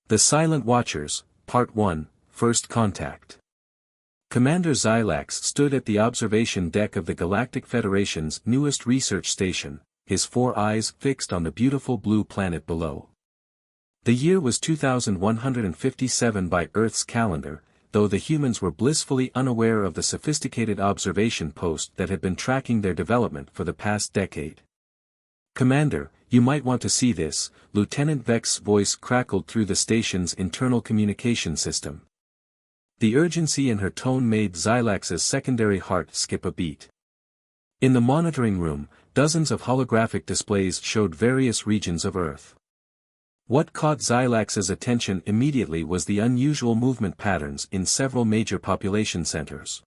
The Silent Watchers, Part 1, First Contact. Commander Xylax stood at the observation deck of the Galactic Federation's newest research station, his 4 eyes fixed on the beautiful blue planet below. The year was 2157 by Earth's calendar, though the humans were blissfully unaware of the sophisticated observation post that had been tracking their development for the past decade. "Commander, you might want to see this," Lieutenant Vex's voice crackled through the station's internal communication system. The urgency in her tone made Xylax's secondary heart skip a beat. In the monitoring room, dozens of holographic displays showed various regions of Earth. What caught Xylax's attention immediately was the unusual movement patterns in several major population centers.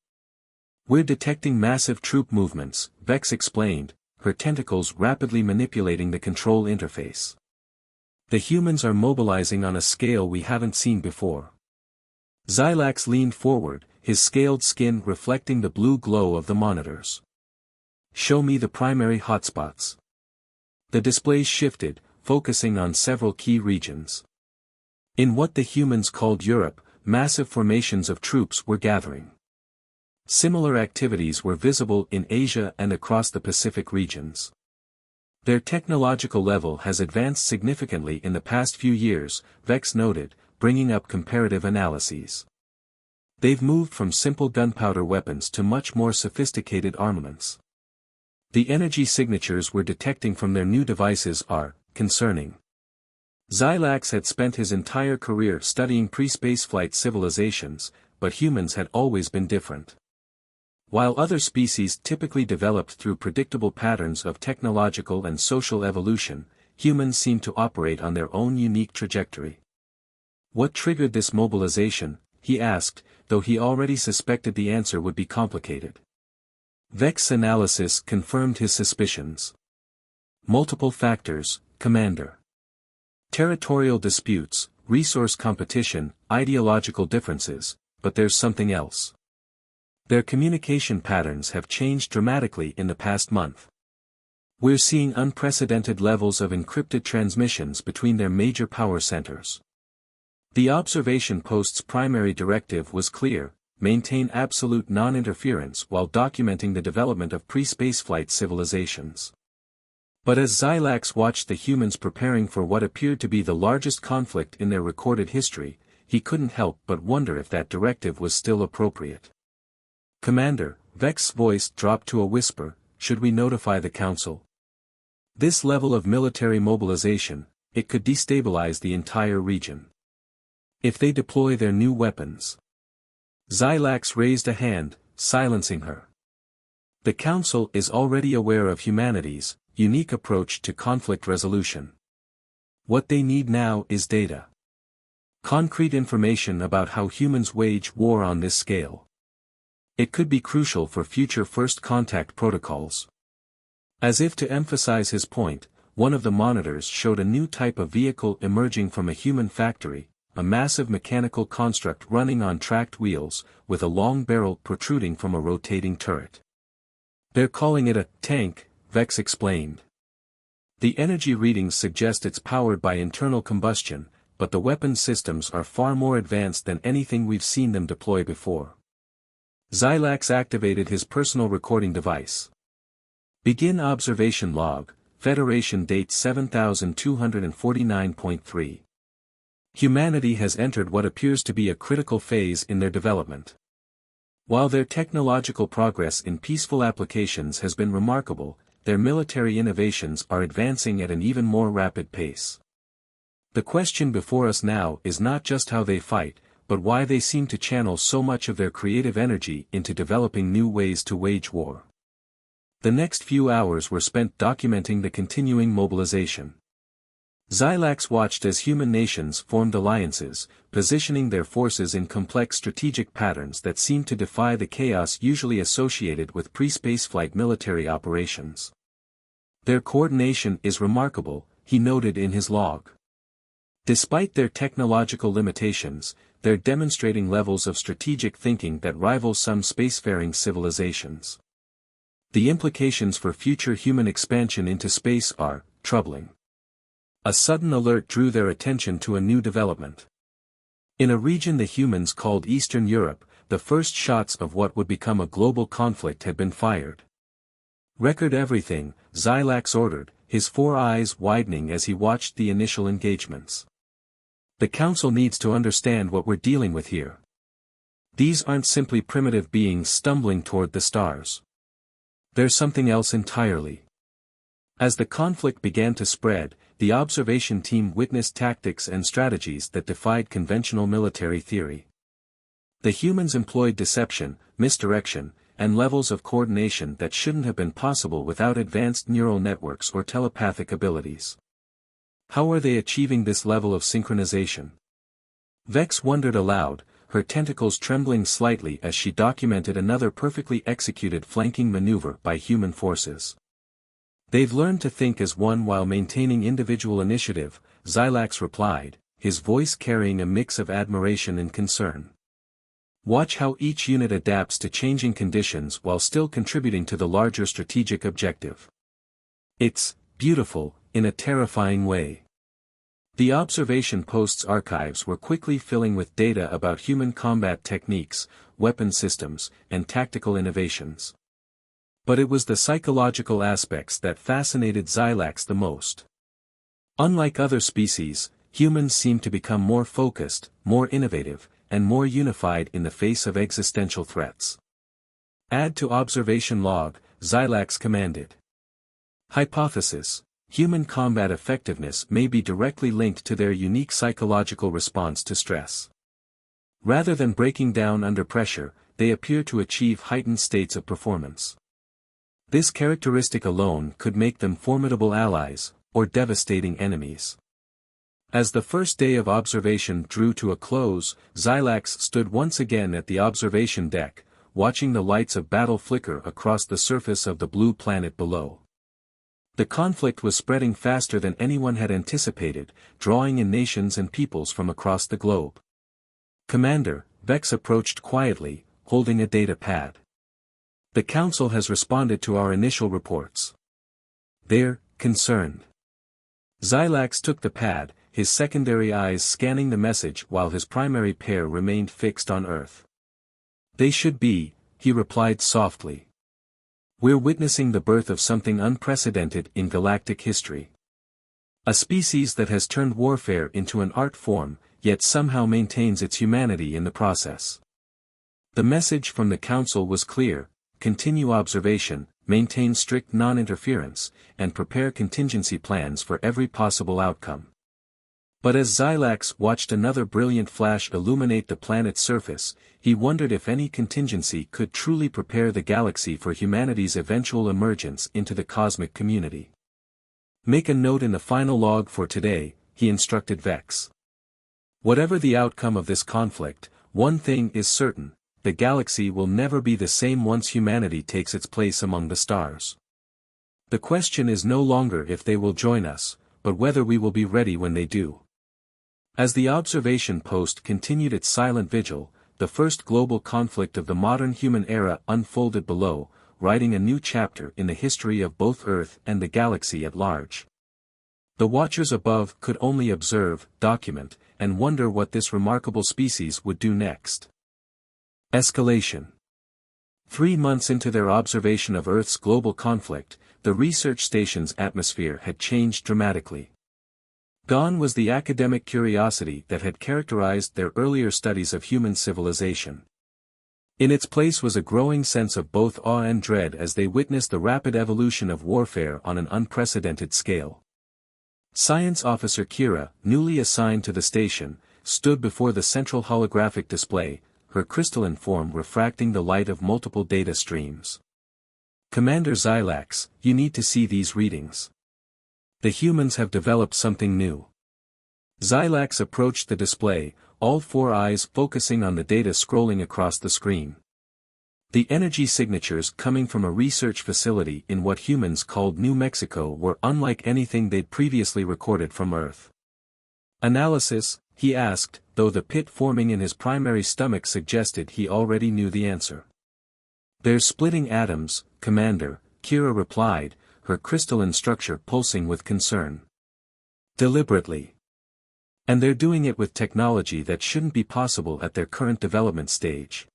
"We're detecting massive troop movements," Vex explained, her tentacles rapidly manipulating the control interface. "The humans are mobilizing on a scale we haven't seen before." Xylax leaned forward, his scaled skin reflecting the blue glow of the monitors. "Show me the primary hotspots." The displays shifted, focusing on several key regions. In what the humans called Europe, massive formations of troops were gathering. Similar activities were visible in Asia and across the Pacific regions. "Their technological level has advanced significantly in the past few years," Vex noted, bringing up comparative analyses. "They've moved from simple gunpowder weapons to much more sophisticated armaments. The energy signatures we're detecting from their new devices are concerning." Xylax had spent his entire career studying pre-spaceflight civilizations, but humans had always been different. While other species typically developed through predictable patterns of technological and social evolution, humans seemed to operate on their own unique trajectory. "What triggered this mobilization?" he asked, though he already suspected the answer would be complicated. Vex's analysis confirmed his suspicions. "Multiple factors, Commander. Territorial disputes, resource competition, ideological differences, but there's something else. Their communication patterns have changed dramatically in the past month. We're seeing unprecedented levels of encrypted transmissions between their major power centers." The observation post's primary directive was clear: maintain absolute non-interference while documenting the development of pre-spaceflight civilizations. But as Xylax watched the humans preparing for what appeared to be the largest conflict in their recorded history, he couldn't help but wonder if that directive was still appropriate. "Commander," Vex's voice dropped to a whisper, "should we notify the Council? This level of military mobilization, it could destabilize the entire region. If they deploy their new weapons." Xylax raised a hand, silencing her. "The Council is already aware of humanity's unique approach to conflict resolution. What they need now is data. Concrete information about how humans wage war on this scale. It could be crucial for future first contact protocols." As if to emphasize his point, one of the monitors showed a new type of vehicle emerging from a human factory, a massive mechanical construct running on tracked wheels, with a long barrel protruding from a rotating turret. "They're calling it a tank," Vex explained. "The energy readings suggest it's powered by internal combustion, but the weapon systems are far more advanced than anything we've seen them deploy before." Xylax activated his personal recording device. "Begin observation log, Federation date 7249.3. Humanity has entered what appears to be a critical phase in their development. While their technological progress in peaceful applications has been remarkable, their military innovations are advancing at an even more rapid pace. The question before us now is not just how they fight, but why they seem to channel so much of their creative energy into developing new ways to wage war." The next few hours were spent documenting the continuing mobilization. Xylax watched as human nations formed alliances, positioning their forces in complex strategic patterns that seemed to defy the chaos usually associated with pre-spaceflight military operations. "Their coordination is remarkable," he noted in his log. "Despite their technological limitations, they're demonstrating levels of strategic thinking that rival some spacefaring civilizations. The implications for future human expansion into space are troubling." A sudden alert drew their attention to a new development. In a region the humans called Eastern Europe, the first shots of what would become a global conflict had been fired. "Record everything," Xylax ordered, his four eyes widening as he watched the initial engagements. "The Council needs to understand what we're dealing with here. These aren't simply primitive beings stumbling toward the stars. There's something else entirely." As the conflict began to spread, the observation team witnessed tactics and strategies that defied conventional military theory. The humans employed deception, misdirection, and levels of coordination that shouldn't have been possible without advanced neural networks or telepathic abilities. How are they achieving this level of synchronization? Vex wondered aloud, her tentacles trembling slightly as she documented another perfectly executed flanking maneuver by human forces. "They've learned to think as one while maintaining individual initiative," Xylax replied, his voice carrying a mix of admiration and concern. "Watch how each unit adapts to changing conditions while still contributing to the larger strategic objective. It's beautiful, in a terrifying way." The observation post's archives were quickly filling with data about human combat techniques, weapon systems, and tactical innovations. But it was the psychological aspects that fascinated Xylax the most. Unlike other species, humans seemed to become more focused, more innovative, and more unified in the face of existential threats. "Add to observation log," Xylax commanded. Hypothesis: human combat effectiveness may be directly linked to their unique psychological response to stress. Rather than breaking down under pressure, they appear to achieve heightened states of performance. This characteristic alone could make them formidable allies, or devastating enemies. As the first day of observation drew to a close, Xylax stood once again at the observation deck, watching the lights of battle flicker across the surface of the blue planet below. The conflict was spreading faster than anyone had anticipated, drawing in nations and peoples from across the globe. "Commander," Vex approached quietly, holding a data pad. "The Council has responded to our initial reports. They're concerned." Xylax took the pad, his secondary eyes scanning the message while his primary pair remained fixed on Earth. "They should be," he replied softly. "We're witnessing the birth of something unprecedented in galactic history. A species that has turned warfare into an art form, yet somehow maintains its humanity in the process." The message from the Council was clear: continue observation, maintain strict non-interference, and prepare contingency plans for every possible outcome. But as Xylax watched another brilliant flash illuminate the planet's surface, he wondered if any contingency could truly prepare the galaxy for humanity's eventual emergence into the cosmic community. "Make a note in the final log for today," he instructed Vex. "Whatever the outcome of this conflict, one thing is certain: the galaxy will never be the same once humanity takes its place among the stars. The question is no longer if they will join us, but whether we will be ready when they do." As the observation post continued its silent vigil, the first global conflict of the modern human era unfolded below, writing a new chapter in the history of both Earth and the galaxy at large. The watchers above could only observe, document, and wonder what this remarkable species would do next. Escalation. 3 months into their observation of Earth's global conflict, the research station's atmosphere had changed dramatically. Gone was the academic curiosity that had characterized their earlier studies of human civilization. In its place was a growing sense of both awe and dread as they witnessed the rapid evolution of warfare on an unprecedented scale. Science Officer Kira, newly assigned to the station, stood before the central holographic display, her crystalline form refracting the light of multiple data streams. "Commander Xylax, you need to see these readings. The humans have developed something new." Xylax approached the display, all 4 eyes focusing on the data scrolling across the screen. The energy signatures coming from a research facility in what humans called New Mexico were unlike anything they'd previously recorded from Earth. "Analysis?" he asked, though the pit forming in his primary stomach suggested he already knew the answer. "They're splitting atoms, Commander," Kira replied, her crystalline structure pulsing with concern. "Deliberately. And they're doing it with technology that shouldn't be possible at their current development stage.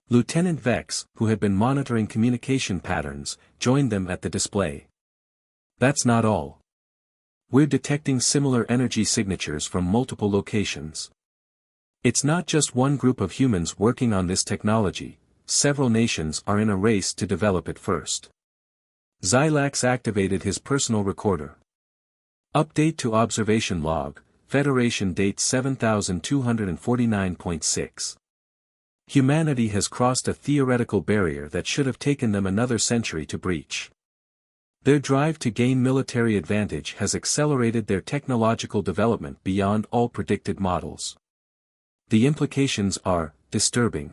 Lieutenant Vex, who had been monitoring communication patterns, joined them at the display. That's not all. We're detecting similar energy signatures from multiple locations. It's not just one group of humans working on this technology, several nations are in a race to develop it first. Xilax activated his personal recorder. Update to observation log, Federation date 7249.6. Humanity has crossed a theoretical barrier that should have taken them another century to breach. Their drive to gain military advantage has accelerated their technological development beyond all predicted models. The implications are disturbing.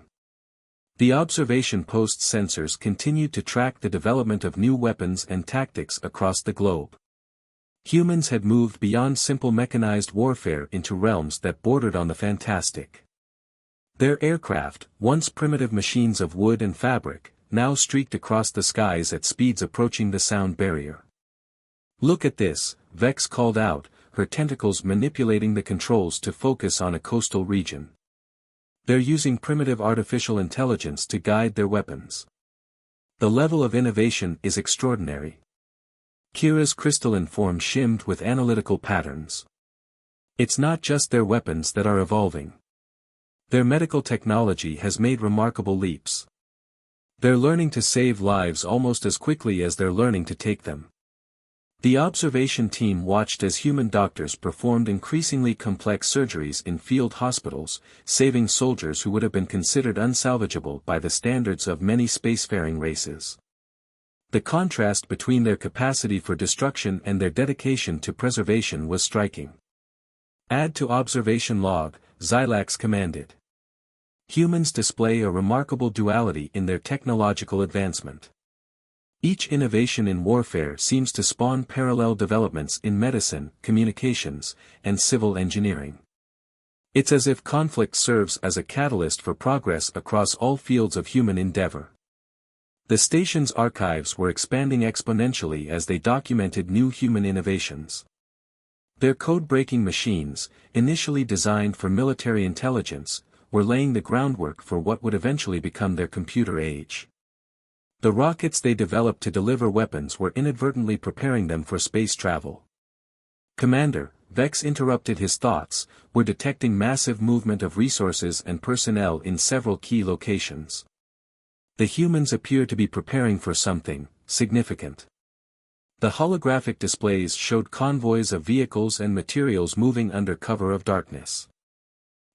The observation post's sensors continue to track the development of new weapons and tactics across the globe. Humans had moved beyond simple mechanized warfare into realms that bordered on the fantastic. Their aircraft, once primitive machines of wood and fabric, now streaked across the skies at speeds approaching the sound barrier. "Look at this," Vex called out, her tentacles manipulating the controls to focus on a coastal region. "They're using primitive artificial intelligence to guide their weapons. The level of innovation is extraordinary." Kira's crystalline form shimmed with analytical patterns. It's not just their weapons that are evolving. Their medical technology has made remarkable leaps. They're learning to save lives almost as quickly as they're learning to take them. The observation team watched as human doctors performed increasingly complex surgeries in field hospitals, saving soldiers who would have been considered unsalvageable by the standards of many spacefaring races. The contrast between their capacity for destruction and their dedication to preservation was striking. "Add to observation log," Xilax commanded. Humans display a remarkable duality in their technological advancement. Each innovation in warfare seems to spawn parallel developments in medicine, communications, and civil engineering. It's as if conflict serves as a catalyst for progress across all fields of human endeavor. The station's archives were expanding exponentially as they documented new human innovations. Their code-breaking machines, initially designed for military intelligence, were laying the groundwork for what would eventually become their computer age. The rockets they developed to deliver weapons were inadvertently preparing them for space travel. "Commander," Vex interrupted his thoughts, "we're detecting massive movement of resources and personnel in several key locations. The humans appear to be preparing for something significant." The holographic displays showed convoys of vehicles and materials moving under cover of darkness.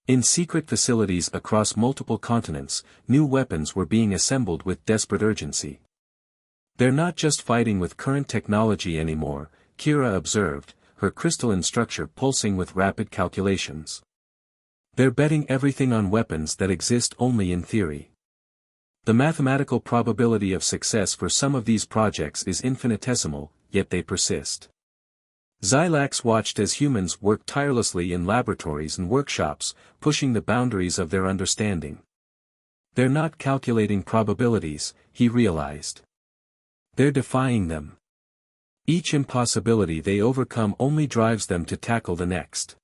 In secret facilities across multiple continents, new weapons were being assembled with desperate urgency. "They're not just fighting with current technology anymore," Kira observed, her crystalline structure pulsing with rapid calculations. "They're betting everything on weapons that exist only in theory. The mathematical probability of success for some of these projects is infinitesimal, yet they persist." Xilax watched as humans worked tirelessly in laboratories and workshops, pushing the boundaries of their understanding. "They're not calculating probabilities," he realized. "They're defying them. Each impossibility they overcome only drives them to tackle the next."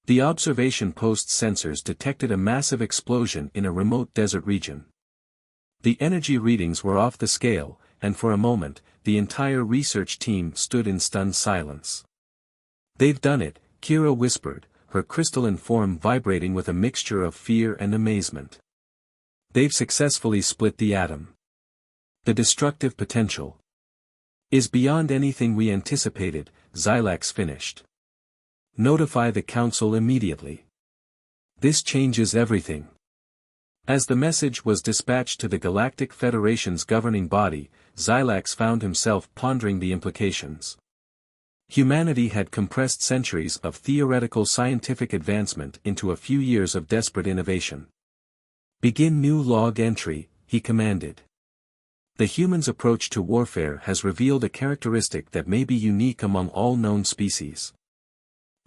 The observation post's sensors detected a massive explosion in a remote desert region. The energy readings were off the scale, and for a moment, the entire research team stood in stunned silence. "They've done it," Kira whispered, her crystalline form vibrating with a mixture of fear and amazement. "They've successfully split the atom. The destructive potential is beyond anything we anticipated," Xilax finished. "Notify the Council immediately. This changes everything." As the message was dispatched to the Galactic Federation's governing body, Xilax found himself pondering the implications. Humanity had compressed centuries of theoretical scientific advancement into a few years of desperate innovation. "Begin new log entry," he commanded. The humans' approach to warfare has revealed a characteristic that may be unique among all known species.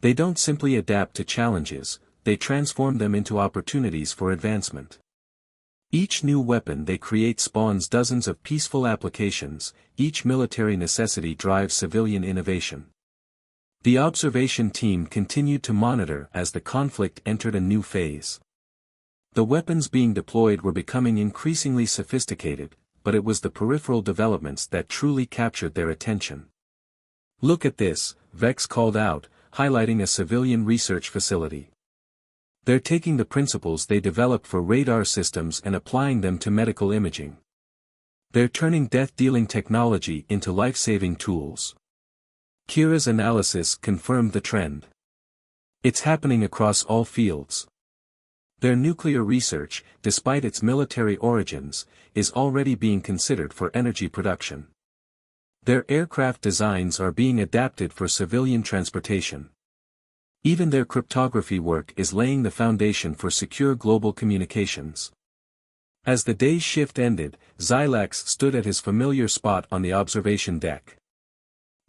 They don't simply adapt to challenges, they transform them into opportunities for advancement. Each new weapon they create spawns dozens of peaceful applications, each military necessity drives civilian innovation. The observation team continued to monitor as the conflict entered a new phase. The weapons being deployed were becoming increasingly sophisticated, but it was the peripheral developments that truly captured their attention. "Look at this," Vex called out, highlighting a civilian research facility. "They're taking the principles they developed for radar systems and applying them to medical imaging. They're turning death-dealing technology into life-saving tools." Kira's analysis confirmed the trend. It's happening across all fields. Their nuclear research, despite its military origins, is already being considered for energy production. Their aircraft designs are being adapted for civilian transportation. Even their cryptography work is laying the foundation for secure global communications. As the day's shift ended, Xylax stood at his familiar spot on the observation deck.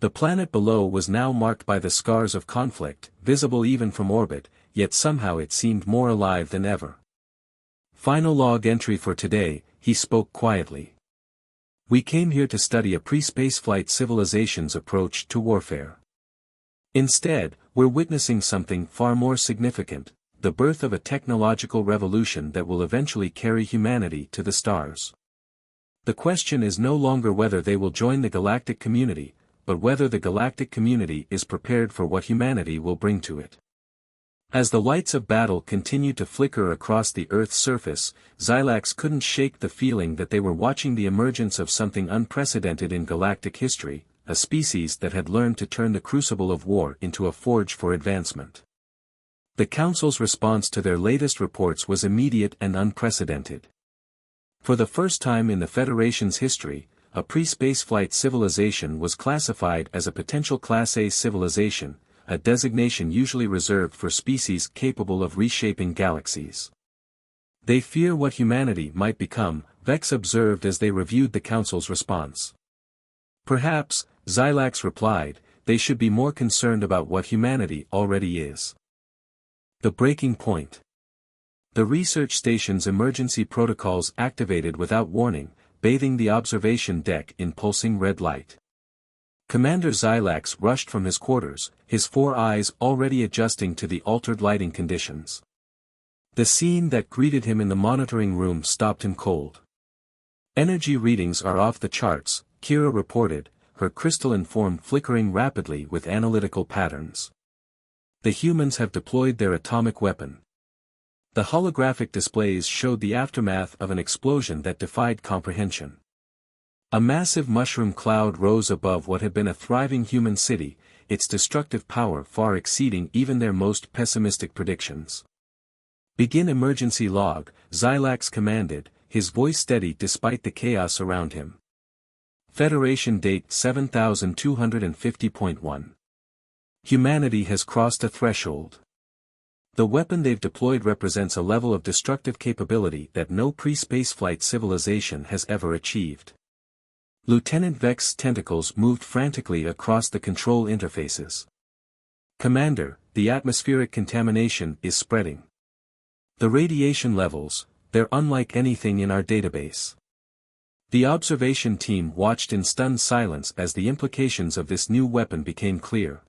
The planet below was now marked by the scars of conflict, visible even from orbit, yet somehow it seemed more alive than ever. "Final log entry for today," he spoke quietly. "We came here to study a pre-spaceflight civilization's approach to warfare. Instead, we're witnessing something far more significant, the birth of a technological revolution that will eventually carry humanity to the stars. The question is no longer whether they will join the galactic community, but whether the galactic community is prepared for what humanity will bring to it." As the lights of battle continued to flicker across the Earth's surface, Xylax couldn't shake the feeling that they were watching the emergence of something unprecedented in galactic history, a species that had learned to turn the crucible of war into a forge for advancement. The Council's response to their latest reports was immediate and unprecedented. For the first time in the Federation's history, a pre-spaceflight civilization was classified as a potential Class A civilization, a designation usually reserved for species capable of reshaping galaxies. "They fear what humanity might become," Vex observed as they reviewed the Council's response. "Perhaps," Xylax replied, "they should be more concerned about what humanity already is." The breaking point. The research station's emergency protocols activated without warning, bathing the observation deck in pulsing red light. Commander Xylax rushed from his quarters, his 4 eyes already adjusting to the altered lighting conditions. The scene that greeted him in the monitoring room stopped him cold. "Energy readings are off the charts," Kira reported, her crystalline form flickering rapidly with analytical patterns. "The humans have deployed their atomic weapon." The holographic displays showed the aftermath of an explosion that defied comprehension. A massive mushroom cloud rose above what had been a thriving human city, its destructive power far exceeding even their most pessimistic predictions. "Begin emergency log," Xylax commanded, his voice steady despite the chaos around him. Federation date 7250.1. Humanity has crossed a threshold. The weapon they've deployed represents a level of destructive capability that no pre-spaceflight civilization has ever achieved. Lieutenant Vex's tentacles moved frantically across the control interfaces. "Commander, the atmospheric contamination is spreading. The radiation levels, they're unlike anything in our database." The observation team watched in stunned silence as the implications of this new weapon became clear.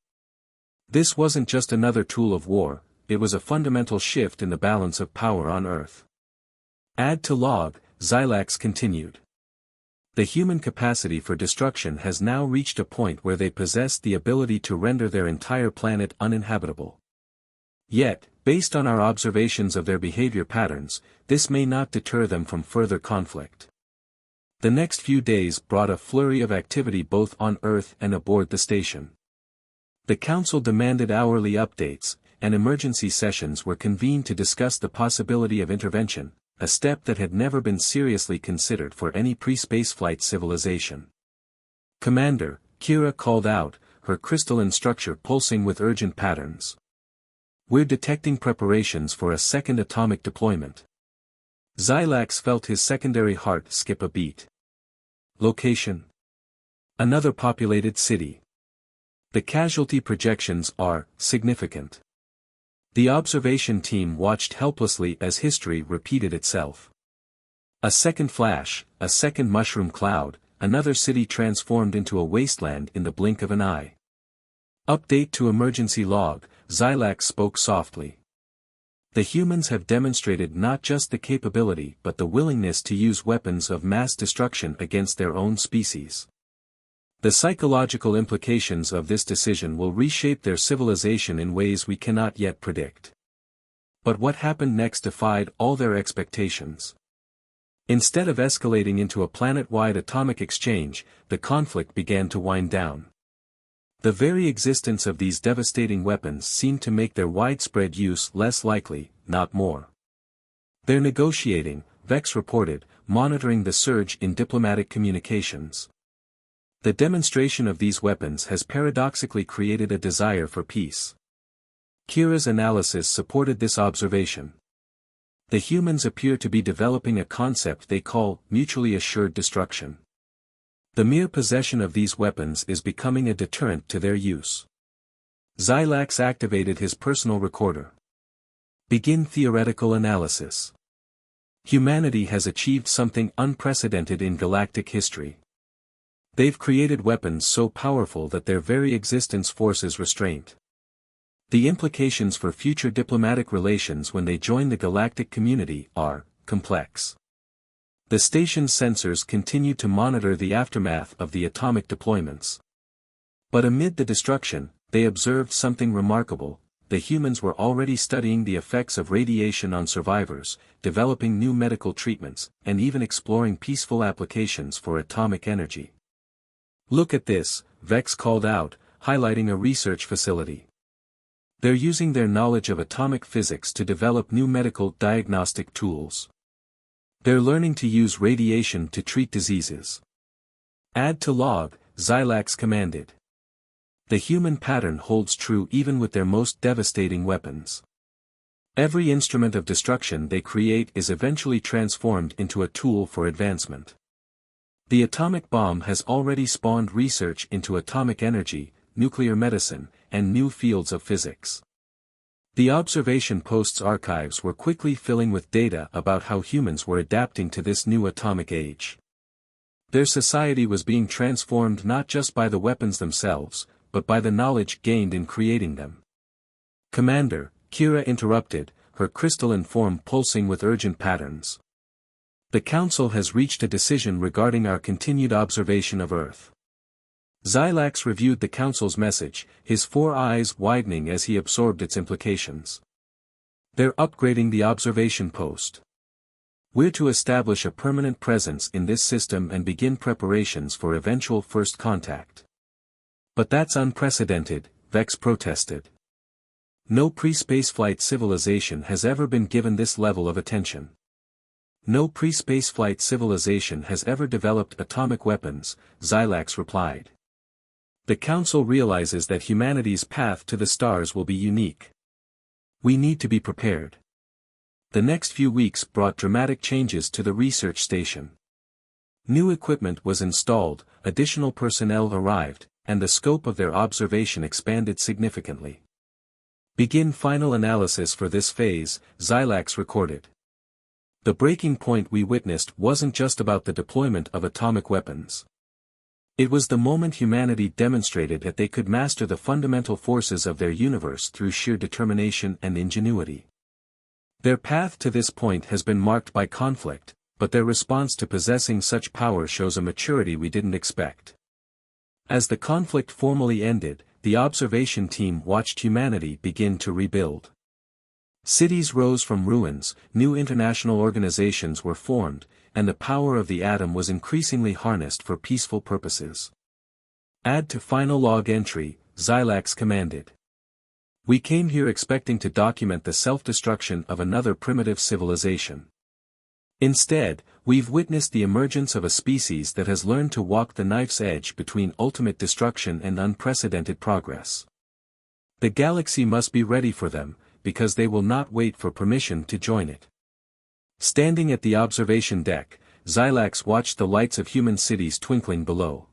This wasn't just another tool of war, it was a fundamental shift in the balance of power on Earth. "Add to log," Xylax continued. "The human capacity for destruction has now reached a point where they possess the ability to render their entire planet uninhabitable. Yet, based on our observations of their behavior patterns, this may not deter them from further conflict." The next few days brought a flurry of activity both on Earth and aboard the station. The Council demanded hourly updates, and emergency sessions were convened to discuss the possibility of intervention, a step that had never been seriously considered for any pre-spaceflight civilization. "Commander," Kira called out, her crystalline structure pulsing with urgent patterns. "We're detecting preparations for a second atomic deployment." Xylax felt his secondary heart skip a beat. Location: another populated city. The casualty projections are significant. The observation team watched helplessly as history repeated itself. A second flash, a second mushroom cloud, another city transformed into a wasteland in the blink of an eye. Update to emergency log, Xylax spoke softly. The humans have demonstrated not just the capability but the willingness to use weapons of mass destruction against their own species. The psychological implications of this decision will reshape their civilization in ways we cannot yet predict. But what happened next defied all their expectations. Instead of escalating into a planet-wide atomic exchange, the conflict began to wind down. The very existence of these devastating weapons seemed to make their widespread use less likely, not more. "They're negotiating," Vex reported, monitoring the surge in diplomatic communications. The demonstration of these weapons has paradoxically created a desire for peace. Kira's analysis supported this observation. The humans appear to be developing a concept they call mutually assured destruction. The mere possession of these weapons is becoming a deterrent to their use. Xylax activated his personal recorder. Begin theoretical analysis. Humanity has achieved something unprecedented in galactic history. They've created weapons so powerful that their very existence forces restraint. The implications for future diplomatic relations when they join the galactic community are complex. The station's sensors continue to monitor the aftermath of the atomic deployments. But amid the destruction, they observed something remarkable. The humans were already studying the effects of radiation on survivors, developing new medical treatments, and even exploring peaceful applications for atomic energy. "Look at this," Vex called out, highlighting a research facility. "They're using their knowledge of atomic physics to develop new medical diagnostic tools. They're learning to use radiation to treat diseases." "Add to log," Xylax commanded. The human pattern holds true even with their most devastating weapons. Every instrument of destruction they create is eventually transformed into a tool for advancement. The atomic bomb has already spawned research into atomic energy, nuclear medicine, and new fields of physics. The observation post's archives were quickly filling with data about how humans were adapting to this new atomic age. Their society was being transformed not just by the weapons themselves, but by the knowledge gained in creating them. "Commander," Kira interrupted, her crystalline form pulsing with urgent patterns. "The Council has reached a decision regarding our continued observation of Earth." Xylax reviewed the Council's message, his 4 eyes widening as he absorbed its implications. "They're upgrading the observation post. We're to establish a permanent presence in this system and begin preparations for eventual first contact." "But that's unprecedented," Vex protested. "No pre-spaceflight civilization has ever been given this level of attention. No pre-spaceflight civilization has ever developed atomic weapons," Xylax replied. "The Council realizes that humanity's path to the stars will be unique. We need to be prepared." The next few weeks brought dramatic changes to the research station. New equipment was installed, additional personnel arrived, and the scope of their observation expanded significantly. "Begin final analysis for this phase," Xylax recorded. "The breaking point we witnessed wasn't just about the deployment of atomic weapons. It was the moment humanity demonstrated that they could master the fundamental forces of their universe through sheer determination and ingenuity. Their path to this point has been marked by conflict, but their response to possessing such power shows a maturity we didn't expect." As the conflict formally ended, the observation team watched humanity begin to rebuild. Cities rose from ruins, new international organizations were formed, and the power of the atom was increasingly harnessed for peaceful purposes. "Add to final log entry," Xylax commanded. "We came here expecting to document the self-destruction of another primitive civilization. Instead, we've witnessed the emergence of a species that has learned to walk the knife's edge between ultimate destruction and unprecedented progress. The galaxy must be ready for them, because they will not wait for permission to join it." Standing at the observation deck, Xylax watched the lights of human cities twinkling below.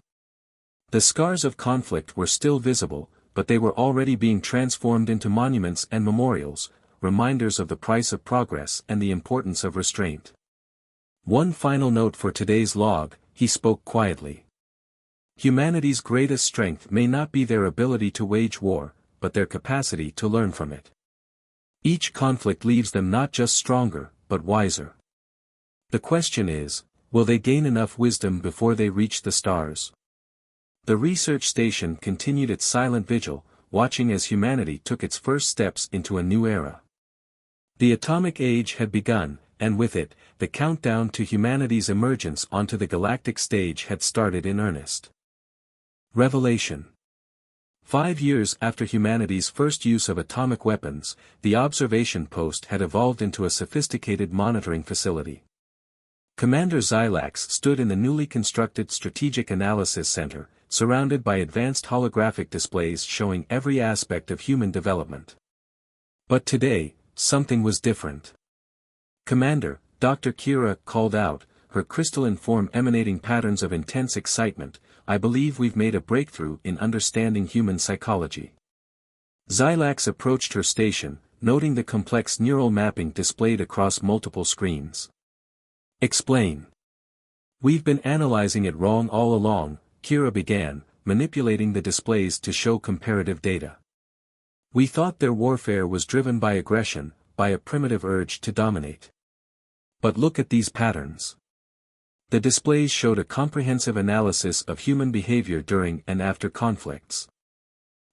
The scars of conflict were still visible, but they were already being transformed into monuments and memorials, reminders of the price of progress and the importance of restraint. "One final note for today's log," he spoke quietly. Humanity's greatest strength may not be their ability to wage war, but their capacity to learn from it. Each conflict leaves them not just stronger, but wiser. The question is, will they gain enough wisdom before they reach the stars? The research station continued its silent vigil, watching as humanity took its first steps into a new era. The atomic age had begun, and with it, the countdown to humanity's emergence onto the galactic stage had started in earnest. Revelation. 5 years after humanity's first use of atomic weapons, the observation post had evolved into a sophisticated monitoring facility. Commander Xylax stood in the newly constructed Strategic Analysis Center, surrounded by advanced holographic displays showing every aspect of human development. But today, something was different. "Commander," Dr. Kira called out, her crystalline form emanating patterns of intense excitement, "I believe we've made a breakthrough in understanding human psychology." Xylax approached her station, noting the complex neural mapping displayed across multiple screens. "Explain." "We've been analyzing it wrong all along," Kira began, manipulating the displays to show comparative data. "We thought their warfare was driven by aggression, by a primitive urge to dominate. But look at these patterns." The displays showed a comprehensive analysis of human behavior during and after conflicts.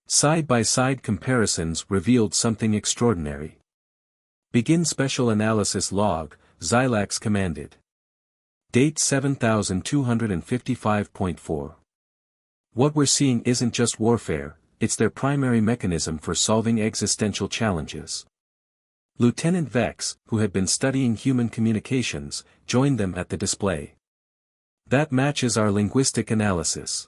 Side-by-side comparisons revealed something extraordinary. "Begin special analysis log," Xylax commanded. Date 7255.4. "What we're seeing isn't just warfare, it's their primary mechanism for solving existential challenges." Lieutenant Vex, who had been studying human communications, joined them at the display. "That matches our linguistic analysis.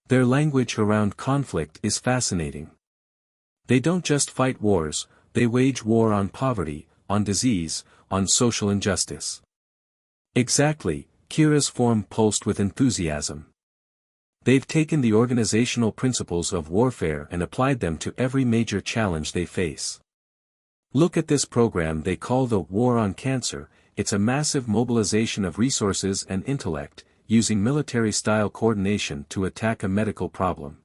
Their language around conflict is fascinating. They don't just fight wars, they wage war on poverty, on disease, on social injustice." "Exactly," Kira's form pulsed with enthusiasm. "They've taken the organizational principles of warfare and applied them to every major challenge they face. Look at this program they call the War on Cancer. It's a massive mobilization of resources and intellect, using military-style coordination to attack a medical problem."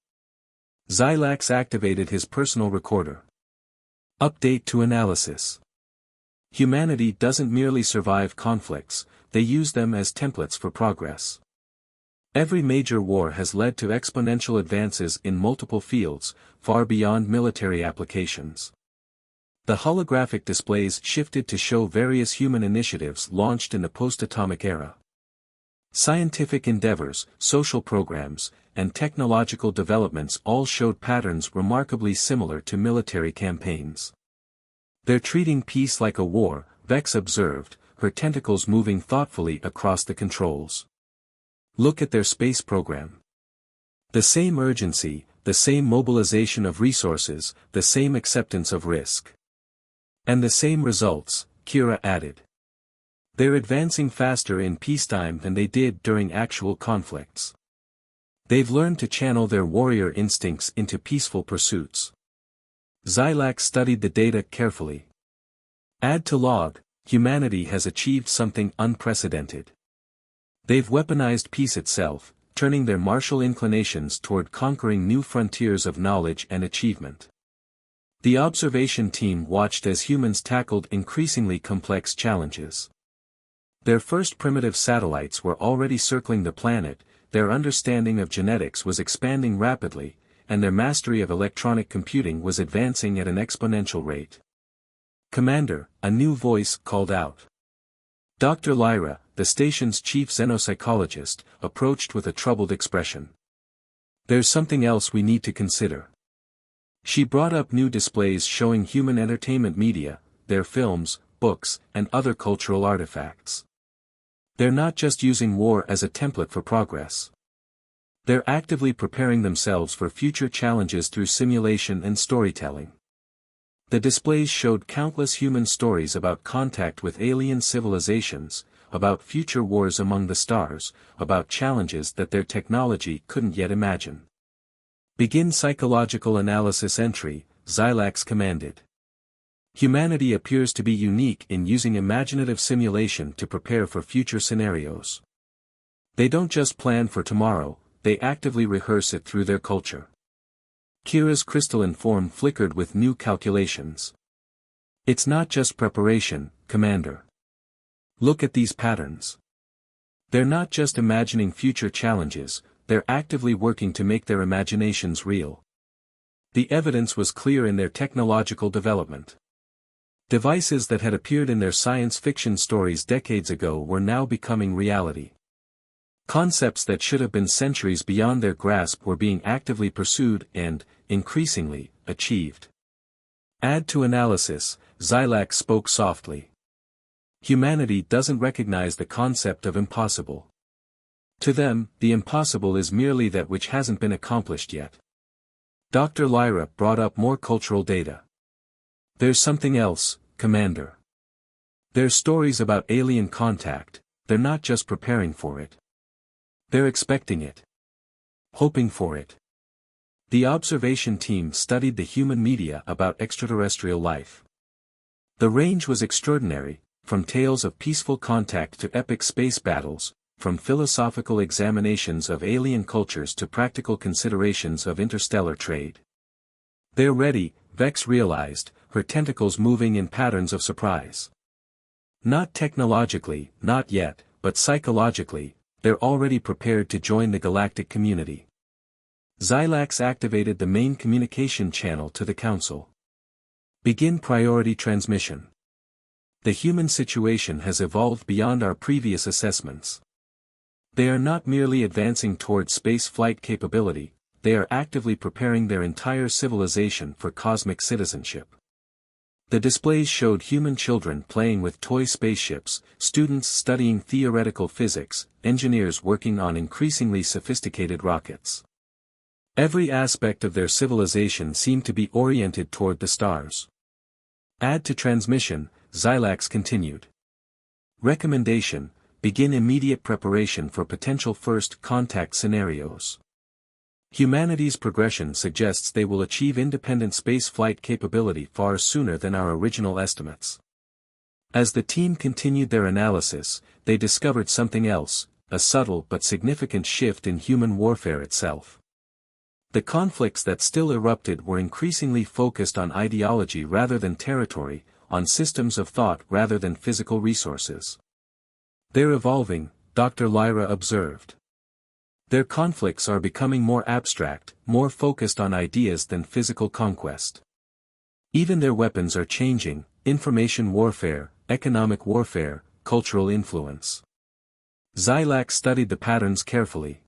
Xylax activated his personal recorder. Update to analysis. Humanity doesn't merely survive conflicts, they use them as templates for progress. Every major war has led to exponential advances in multiple fields, far beyond military applications. The holographic displays shifted to show various human initiatives launched in the post-atomic era. Scientific endeavors, social programs, and technological developments all showed patterns remarkably similar to military campaigns. "They're treating peace like a war," Vex observed, her tentacles moving thoughtfully across the controls. "Look at their space program. The same urgency, the same mobilization of resources, the same acceptance of risk. And the same results," Kira added. "They're advancing faster in peacetime than they did during actual conflicts. They've learned to channel their warrior instincts into peaceful pursuits." Xylax studied the data carefully. Add to log, humanity has achieved something unprecedented. They've weaponized peace itself, turning their martial inclinations toward conquering new frontiers of knowledge and achievement. The observation team watched as humans tackled increasingly complex challenges. Their first primitive satellites were already circling the planet, their understanding of genetics was expanding rapidly, and their mastery of electronic computing was advancing at an exponential rate. "Commander," a new voice called out. Dr. Lyra, the station's chief xenopsychologist, approached with a troubled expression. "There's something else we need to consider." She brought up new displays showing human entertainment media, their films, books, and other cultural artifacts. They're not just using war as a template for progress. They're actively preparing themselves for future challenges through simulation and storytelling. The displays showed countless human stories about contact with alien civilizations, about future wars among the stars, about challenges that their technology couldn't yet imagine. "Begin psychological analysis entry," Xylax commanded. Humanity appears to be unique in using imaginative simulation to prepare for future scenarios. They don't just plan for tomorrow, they actively rehearse it through their culture. Kira's crystalline form flickered with new calculations. It's not just preparation, Commander. Look at these patterns. They're not just imagining future challenges, they're actively working to make their imaginations real. The evidence was clear in their technological development. Devices that had appeared in their science fiction stories decades ago were now becoming reality. Concepts that should have been centuries beyond their grasp were being actively pursued and, increasingly, achieved. Add to analysis, Zylax spoke softly. Humanity doesn't recognize the concept of impossible. To them, the impossible is merely that which hasn't been accomplished yet. Dr. Lyra brought up more cultural data. There's something else, Commander. There's stories about alien contact, they're not just preparing for it. They're expecting it. Hoping for it. The observation team studied the human media about extraterrestrial life. The range was extraordinary, from tales of peaceful contact to epic space battles, from philosophical examinations of alien cultures to practical considerations of interstellar trade. They're ready, Vex realized, her tentacles moving in patterns of surprise. Not technologically, not yet, but psychologically, they're already prepared to join the galactic community. Zylax activated the main communication channel to the Council. Begin priority transmission. The human situation has evolved beyond our previous assessments. They are not merely advancing toward space flight capability, they are actively preparing their entire civilization for cosmic citizenship. The displays showed human children playing with toy spaceships, students studying theoretical physics, engineers working on increasingly sophisticated rockets. Every aspect of their civilization seemed to be oriented toward the stars. Add to transmission, Zylax continued. Recommendation: begin immediate preparation for potential first contact scenarios. Humanity's progression suggests they will achieve independent spaceflight capability far sooner than our original estimates. As the team continued their analysis, they discovered something else, a subtle but significant shift in human warfare itself. The conflicts that still erupted were increasingly focused on ideology rather than territory, on systems of thought rather than physical resources. They're evolving, Dr. Lyra observed. Their conflicts are becoming more abstract, more focused on ideas than physical conquest. Even their weapons are changing: information warfare, economic warfare, cultural influence. Zylax studied the patterns carefully.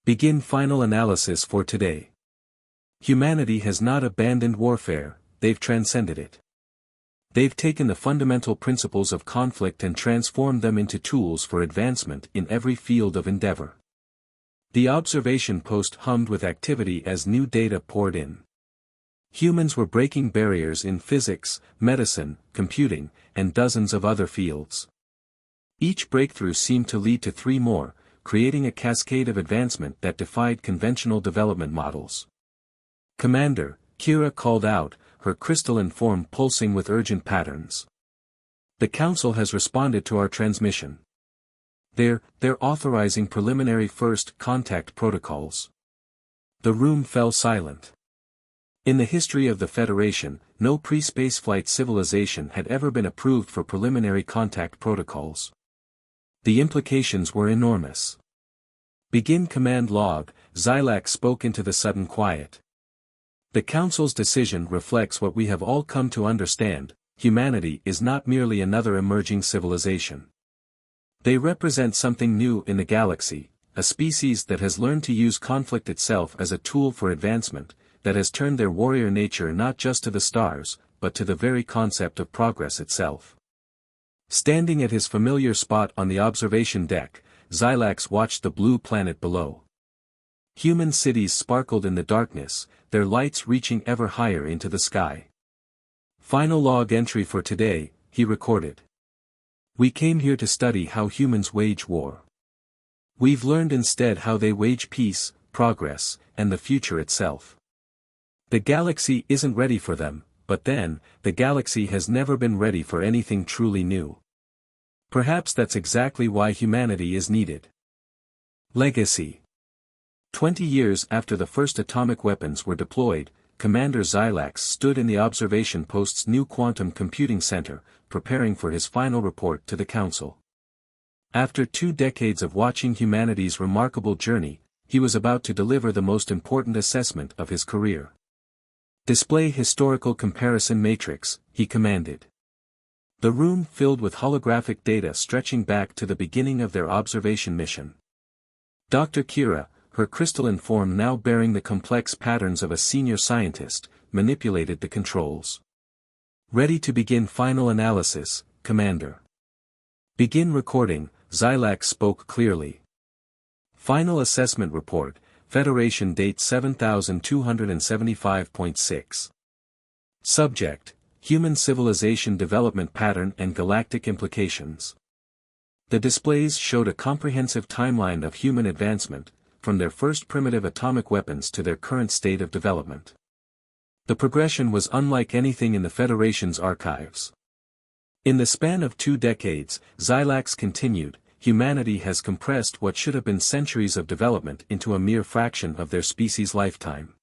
Begin final analysis for today. Humanity has not abandoned warfare, they've transcended it. They've taken the fundamental principles of conflict and transformed them into tools for advancement in every field of endeavor. The observation post hummed with activity as new data poured in. Humans were breaking barriers in physics, medicine, computing, and dozens of other fields. Each breakthrough seemed to lead to 3 more, creating a cascade of advancement that defied conventional development models. Commander, Kira called out, her crystalline form pulsing with urgent patterns. The Council has responded to our transmission. They're authorizing preliminary first contact protocols. The room fell silent. In the history of the Federation, no pre-spaceflight civilization had ever been approved for preliminary contact protocols. The implications were enormous. Begin command log, Zylax spoke into the sudden quiet. The Council's decision reflects what we have all come to understand: humanity is not merely another emerging civilization. They represent something new in the galaxy, a species that has learned to use conflict itself as a tool for advancement, that has turned their warrior nature not just to the stars, but to the very concept of progress itself. Standing at his familiar spot on the observation deck, Zylax watched the blue planet below. Human cities sparkled in the darkness, their lights reaching ever higher into the sky. Final log entry for today, he recorded. We came here to study how humans wage war. We've learned instead how they wage peace, progress, and the future itself. The galaxy isn't ready for them, but then, the galaxy has never been ready for anything truly new. Perhaps that's exactly why humanity is needed. Legacy. 20 years after the first atomic weapons were deployed, Commander Xilax stood in the observation post's new quantum computing center, preparing for his final report to the Council. After 2 decades of watching humanity's remarkable journey, he was about to deliver the most important assessment of his career. "Display historical comparison matrix," he commanded. The room filled with holographic data stretching back to the beginning of their observation mission. Dr. Kira, her crystalline form now bearing the complex patterns of a senior scientist, manipulated the controls. "Ready to begin final analysis, Commander." "Begin recording," Xilax spoke clearly. Final Assessment Report, Federation Date 7275.6. Subject: Human Civilization Development Pattern and Galactic Implications. The displays showed a comprehensive timeline of human advancement, from their first primitive atomic weapons to their current state of development. The progression was unlike anything in the Federation's archives. In the span of 2 decades, Xilax continued, humanity has compressed what should have been centuries of development into a mere fraction of their species' lifetime.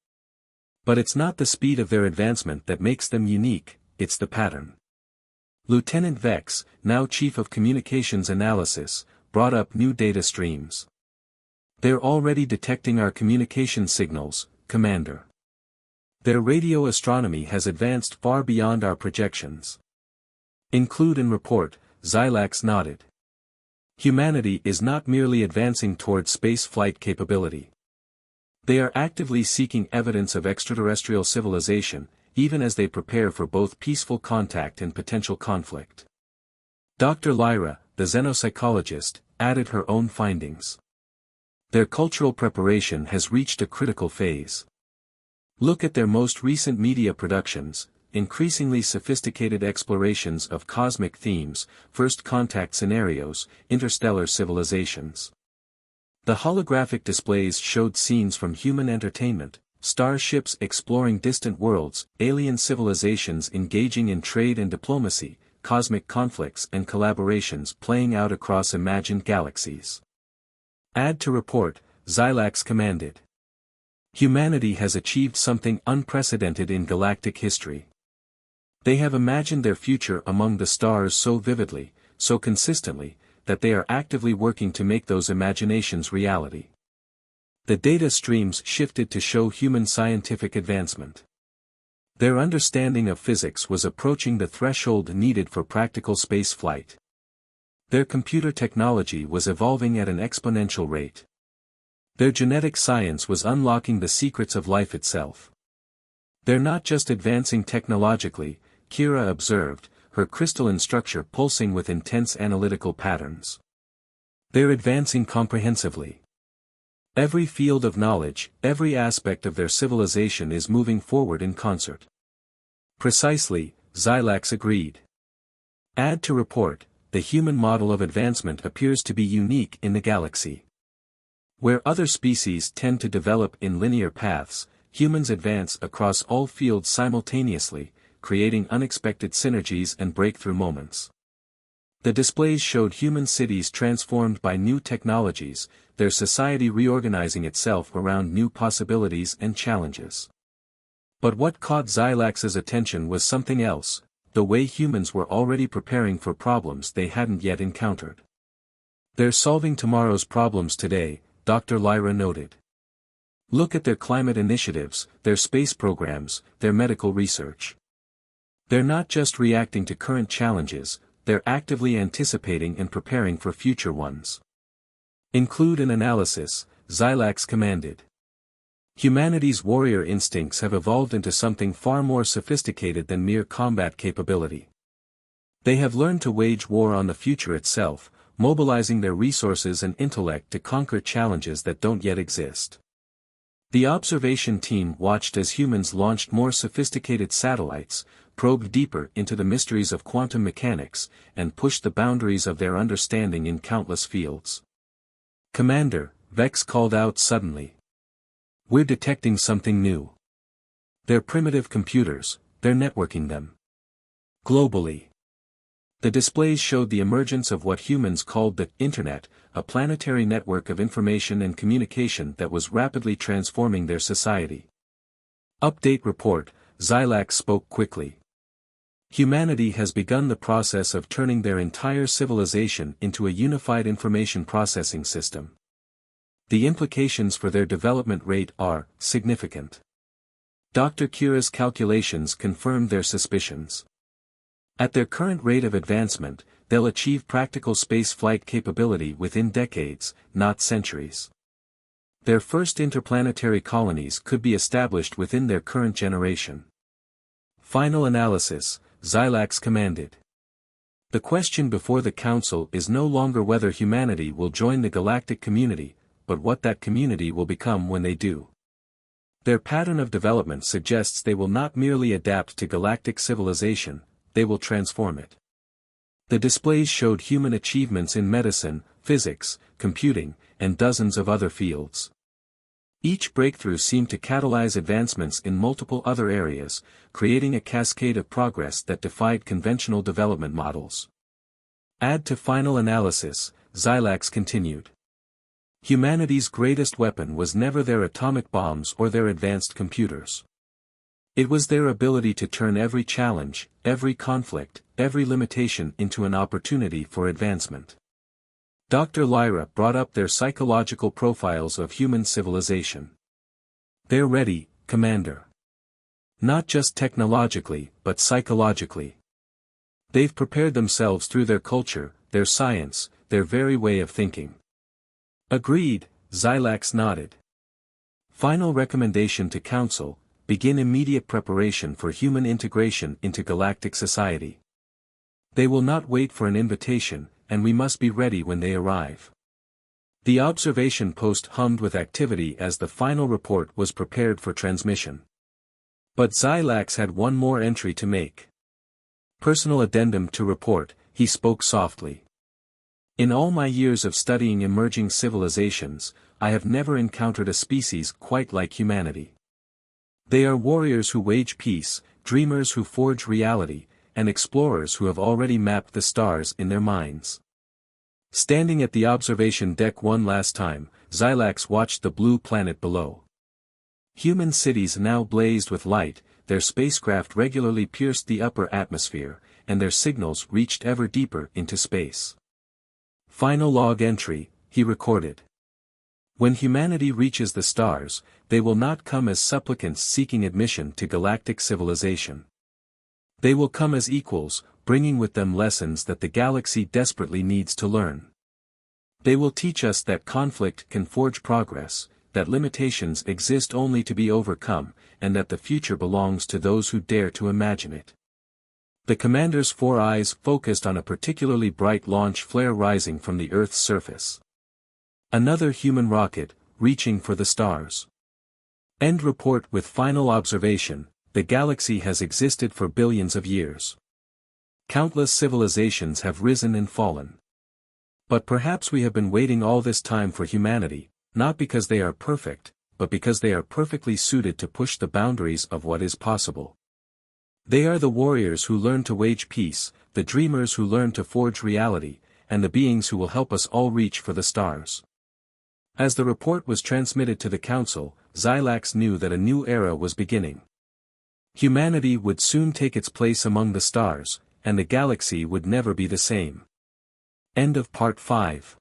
But it's not the speed of their advancement that makes them unique, it's the pattern. Lieutenant Vex, now Chief of Communications Analysis, brought up new data streams. "They're already detecting our communication signals, Commander. Their radio astronomy has advanced far beyond our projections." "Include in report," Xilax nodded. Humanity is not merely advancing toward space flight capability. They are actively seeking evidence of extraterrestrial civilization, even as they prepare for both peaceful contact and potential conflict. Dr. Lyra, the xenopsychologist, added her own findings. "Their cultural preparation has reached a critical phase. Look at their most recent media productions, increasingly sophisticated explorations of cosmic themes, first contact scenarios, interstellar civilizations." The holographic displays showed scenes from human entertainment, starships exploring distant worlds, alien civilizations engaging in trade and diplomacy, cosmic conflicts and collaborations playing out across imagined galaxies. "Add to report," Xilax commanded. "Humanity has achieved something unprecedented in galactic history. They have imagined their future among the stars so vividly, so consistently, that they are actively working to make those imaginations reality." The data streams shifted to show human scientific advancement. Their understanding of physics was approaching the threshold needed for practical space flight. Their computer technology was evolving at an exponential rate. Their genetic science was unlocking the secrets of life itself. "They're not just advancing technologically," Kira observed, her crystalline structure pulsing with intense analytical patterns. "They're advancing comprehensively. Every field of knowledge, every aspect of their civilization is moving forward in concert." "Precisely," Xilax agreed. "Add to report, the human model of advancement appears to be unique in the galaxy. Where other species tend to develop in linear paths, humans advance across all fields simultaneously, creating unexpected synergies and breakthrough moments." The displays showed human cities transformed by new technologies, their society reorganizing itself around new possibilities and challenges. But what caught Xilax's attention was something else, the way humans were already preparing for problems they hadn't yet encountered. "They're solving tomorrow's problems today," Dr. Lyra noted. "Look at their climate initiatives, their space programs, their medical research. They're not just reacting to current challenges, they're actively anticipating and preparing for future ones." "Include an analysis," Xilax commanded. Humanity's warrior instincts have evolved into something far more sophisticated than mere combat capability. They have learned to wage war on the future itself, mobilizing their resources and intellect to conquer challenges that don't yet exist. The observation team watched as humans launched more sophisticated satellites, probed deeper into the mysteries of quantum mechanics, and pushed the boundaries of their understanding in countless fields. "Commander," Vex called out suddenly. "We're detecting something new. They're primitive computers, they're networking them. Globally. The displays showed the emergence of what humans called the Internet, a planetary network of information and communication that was rapidly transforming their society. Update report, Xilax spoke quickly. Humanity has begun the process of turning their entire civilization into a unified information processing system. The implications for their development rate are significant. Dr. Kira's calculations confirmed their suspicions. At their current rate of advancement, they'll achieve practical space flight capability within decades, not centuries. Their first interplanetary colonies could be established within their current generation. Final analysis, Xilax commanded. The question before the Council is no longer whether humanity will join the galactic community, but what that community will become when they do. Their pattern of development suggests they will not merely adapt to galactic civilization, they will transform it. The displays showed human achievements in medicine, physics, computing, and dozens of other fields. Each breakthrough seemed to catalyze advancements in multiple other areas, creating a cascade of progress that defied conventional development models. Add to final analysis, Xilax continued. Humanity's greatest weapon was never their atomic bombs or their advanced computers. It was their ability to turn every challenge, every conflict, every limitation into an opportunity for advancement. Dr. Lyra brought up their psychological profiles of human civilization. They're ready, Commander. Not just technologically, but psychologically. They've prepared themselves through their culture, their science, their very way of thinking. Agreed, Xilax nodded. Final recommendation to Council, begin immediate preparation for human integration into galactic society. They will not wait for an invitation, and we must be ready when they arrive. The observation post hummed with activity as the final report was prepared for transmission. But Xilax had one more entry to make. Personal addendum to report, he spoke softly. In all my years of studying emerging civilizations, I have never encountered a species quite like humanity. They are warriors who wage peace, dreamers who forge reality, and explorers who have already mapped the stars in their minds. Standing at the observation deck one last time, Xilax watched the blue planet below. Human cities now blazed with light, their spacecraft regularly pierced the upper atmosphere, and their signals reached ever deeper into space. Final log entry, he recorded. When humanity reaches the stars, they will not come as supplicants seeking admission to galactic civilization. They will come as equals, bringing with them lessons that the galaxy desperately needs to learn. They will teach us that conflict can forge progress, that limitations exist only to be overcome, and that the future belongs to those who dare to imagine it. The commander's 4 eyes focused on a particularly bright launch flare rising from the Earth's surface. Another human rocket, reaching for the stars. End report with final observation, the galaxy has existed for billions of years. Countless civilizations have risen and fallen. But perhaps we have been waiting all this time for humanity, not because they are perfect, but because they are perfectly suited to push the boundaries of what is possible. They are the warriors who learn to wage peace, the dreamers who learn to forge reality, and the beings who will help us all reach for the stars. As the report was transmitted to the Council, Xilax knew that a new era was beginning. Humanity would soon take its place among the stars, and the galaxy would never be the same. End of Part 5.